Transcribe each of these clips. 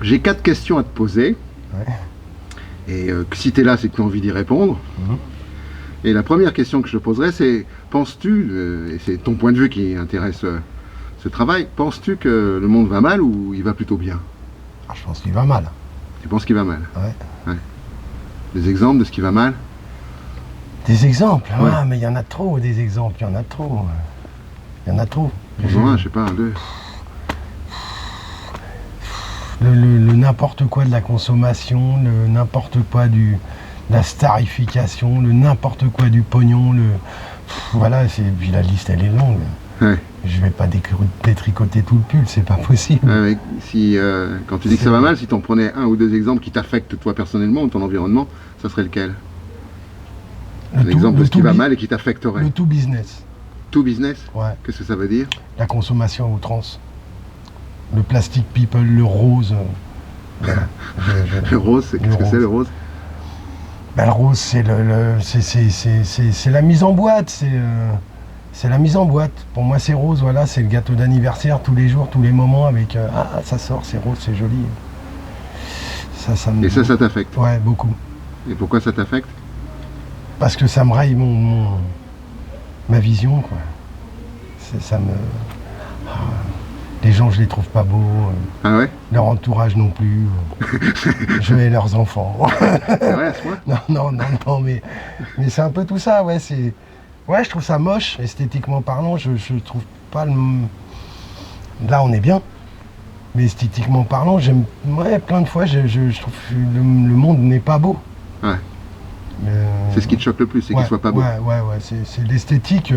J'ai 4 questions à te poser. Ouais. Et si tu es là, c'est que tu as envie d'y répondre. Et la première question que je te poserai, c'est, penses-tu, et c'est ton point de vue qui intéresse ce travail, penses-tu que le monde va mal ou il va plutôt bien? Ah, je pense qu'il va mal. Tu penses qu'il va mal? Ouais. Des exemples de ce qui va mal? Des exemples? Ouais. Ah, mais il y en a trop, des exemples, il y en a trop. Il y en a trop. Je sais pas, un, deux. Le n'importe quoi de la consommation, le n'importe quoi de la starification, le n'importe quoi du pognon, voilà, puis la liste elle est longue. Ouais. Je vais pas détricoter tout le pull, c'est pas possible. Ouais, si, quand tu dis que ça va mal, si tu en prenais un ou deux exemples qui t'affectent toi personnellement ou ton environnement, ça serait lequel? L'exemple de ce qui va mal et qui t'affecterait. Le tout business. Tout business? Ouais. Qu'est-ce que ça veut dire? La consommation à outrance. Le plastic people, le rose. Voilà. Le rose, qu'est-ce que c'est le rose? Ben, le rose, c'est c'est la mise en boîte. C'est la mise en boîte. Pour moi, c'est rose. Voilà, c'est le gâteau d'anniversaire tous les jours, tous les moments avec ah, ça sort, c'est rose, c'est joli. Ça me... Et ça t'affecte? Ouais, beaucoup. Et pourquoi ça t'affecte? Parce que ça me raye ma vision, quoi. Ça me... Les gens, je les trouve pas beaux. Ah ouais? Leur entourage non plus. Je hais leurs enfants. C'est vrai à ce point? Non, mais c'est un peu tout ça, ouais. Ouais, je trouve ça moche, esthétiquement parlant. Je trouve pas le... Là, on est bien. Mais esthétiquement parlant, j'aime... Ouais, plein de fois, je trouve que le monde n'est pas beau. Ouais. C'est ce qui te choque le plus, c'est qu'il soit pas beau. Ouais, c'est l'esthétique,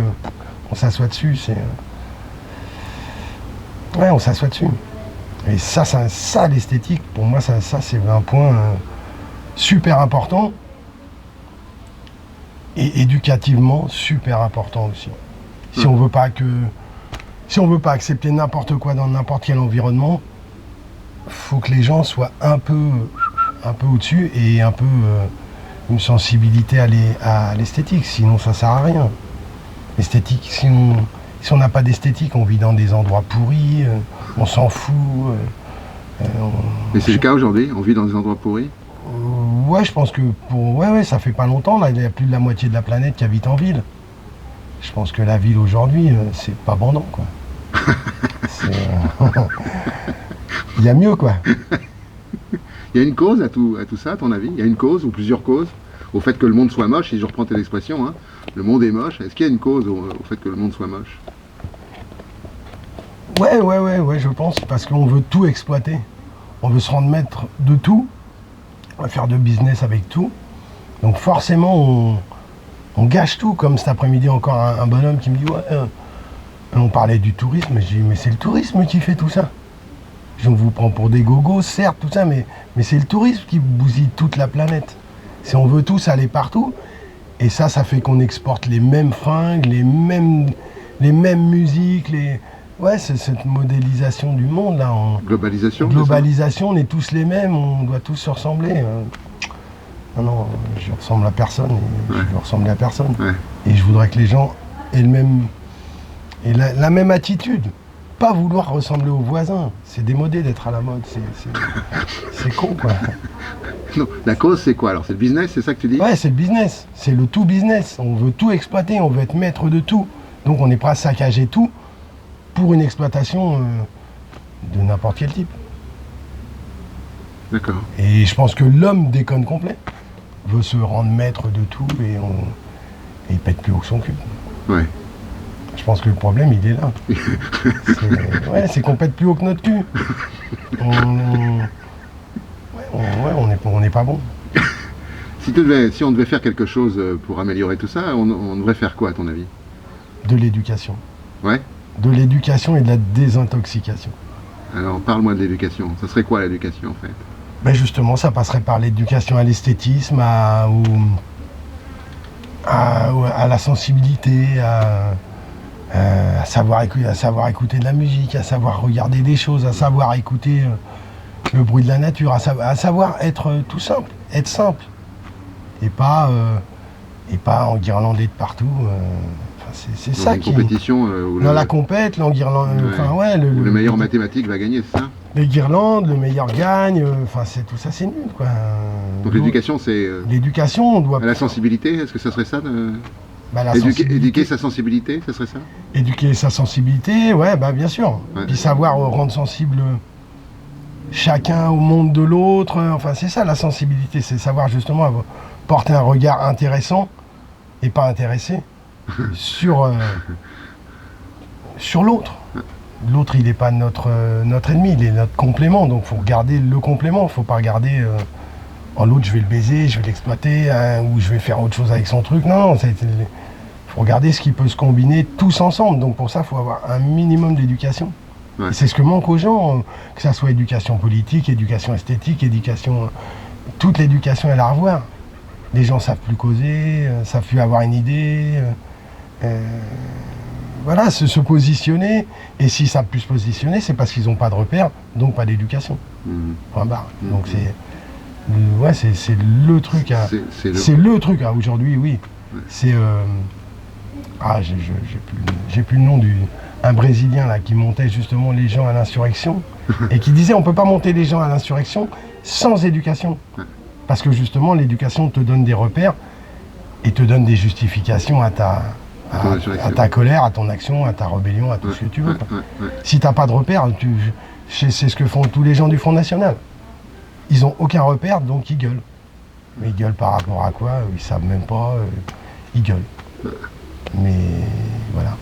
on s'assoit dessus, Ouais, on s'assoit dessus. Et ça l'esthétique, pour moi, ça c'est un point super important. Et éducativement, super important aussi. Si on veut pas accepter n'importe quoi dans n'importe quel environnement, faut que les gens soient un peu au-dessus et un peu... une sensibilité à l'esthétique, sinon ça sert à rien. L'esthétique, si on n'a pas d'esthétique, on vit dans des endroits pourris, on s'en fout. Mais c'est le cas aujourd'hui, on vit dans des endroits pourris? Ouais, je pense que ça fait pas longtemps, là, il y a plus de la moitié de la planète qui habite en ville. Je pense que la ville aujourd'hui, c'est pas bandant, quoi. Il y a mieux, quoi. Il y a une cause à tout ça, à ton avis? Il y a une cause ou plusieurs causes au fait que le monde soit moche, si je reprends tes expressions, hein, le monde est moche. Est-ce qu'il y a une cause au fait que le monde soit moche? Ouais, je pense, parce qu'on veut tout exploiter. On veut se rendre maître de tout, on va faire de business avec tout. Donc forcément, on gâche tout, comme cet après-midi encore un bonhomme qui me dit, ouais, on parlait du tourisme, je dis, mais c'est le tourisme qui fait tout ça. On vous prend pour des gogos, certes, tout ça, mais c'est le tourisme qui bousille toute la planète. Si on veut tous aller partout, et ça fait qu'on exporte les mêmes fringues, les mêmes musiques, ouais, c'est cette modélisation du monde, là. Globalisation? Globalisation, on est tous les mêmes, on doit tous se ressembler. Non, je ressemble à personne, je veux ressembler à personne. Ouais. Et je voudrais que les gens aient la même attitude. Pas vouloir ressembler aux voisins, c'est démodé d'être à la mode, c'est con, quoi. Non, la cause c'est quoi alors? C'est le business, c'est ça que tu dis? Ouais, c'est le business, c'est le tout business. On veut tout exploiter, on veut être maître de tout. Donc on est prêt à saccager tout pour une exploitation de n'importe quel type. D'accord. Et je pense que l'homme déconne complet, veut se rendre maître de tout et il pète plus haut que son cul. Ouais. Je pense que le problème, il est là. C'est qu'on pète plus haut que notre cul. On n'est pas bon. Si on devait faire quelque chose pour améliorer tout ça, on devrait faire quoi à ton avis? De l'éducation. Ouais. De l'éducation et de la désintoxication. Alors parle-moi de l'éducation. Ça serait quoi l'éducation en fait? Ben justement, ça passerait par l'éducation à l'esthétisme, à la sensibilité, à savoir écouter de la musique, à savoir regarder des choses, à savoir écouter le bruit de la nature, à savoir être tout simple, être simple. Et pas enguirlandé de partout. C'est ça qui... compétition dans la compète, l'enguirlandé... le meilleur en mathématiques va gagner, c'est ça? les guirlandes, le meilleur gagne, enfin c'est tout ça c'est nul quoi. Donc l'éducation c'est L'éducation, on doit... la sensibilité, est-ce que ça serait ça Bah, la éduquer sa sensibilité, ça serait ça? Éduquer sa sensibilité, ouais, bah bien sûr. Ouais. Puis savoir rendre sensible chacun au monde de l'autre. Enfin, c'est ça la sensibilité, c'est savoir justement porter un regard intéressant et pas intéressé sur, sur l'autre. L'autre, il n'est pas notre ennemi, il est notre complément. Donc, il faut regarder le complément. Il ne faut pas regarder l'autre, je vais le baiser, je vais l'exploiter, hein, ou je vais faire autre chose avec son truc. Non, il faut regarder ce qui peut se combiner tous ensemble. Donc, pour ça, il faut avoir un minimum d'éducation. Ouais. C'est ce que manque aux gens, que ça soit éducation politique, éducation esthétique, éducation... Toute l'éducation est à revoir. Les gens ne savent plus causer, ne savent plus avoir une idée. Voilà, se positionner. Et s'ils ne savent plus se positionner, c'est parce qu'ils n'ont pas de repères, donc pas d'éducation. Point barre. Donc c'est le truc à... C'est le truc à aujourd'hui, oui. Ouais. C'est... j'ai plus le nom du... Un Brésilien là qui montait justement les gens à l'insurrection et qui disait on peut pas monter les gens à l'insurrection sans éducation. Parce que justement l'éducation te donne des repères et te donne des justifications à ta colère, à ton action, à ta rébellion, à tout ce que tu veux. Si t'as pas de repères, c'est ce que font tous les gens du Front National. Ils ont aucun repère, donc ils gueulent. Mais ils gueulent par rapport à quoi? Ils savent même pas, ils gueulent. Mais voilà.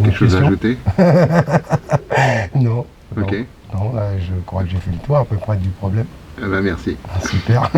Quelque chose à ajouter? Non. Ok. Non, là, je crois que j'ai fait le tour à peu près du problème. Ah bah merci. Super.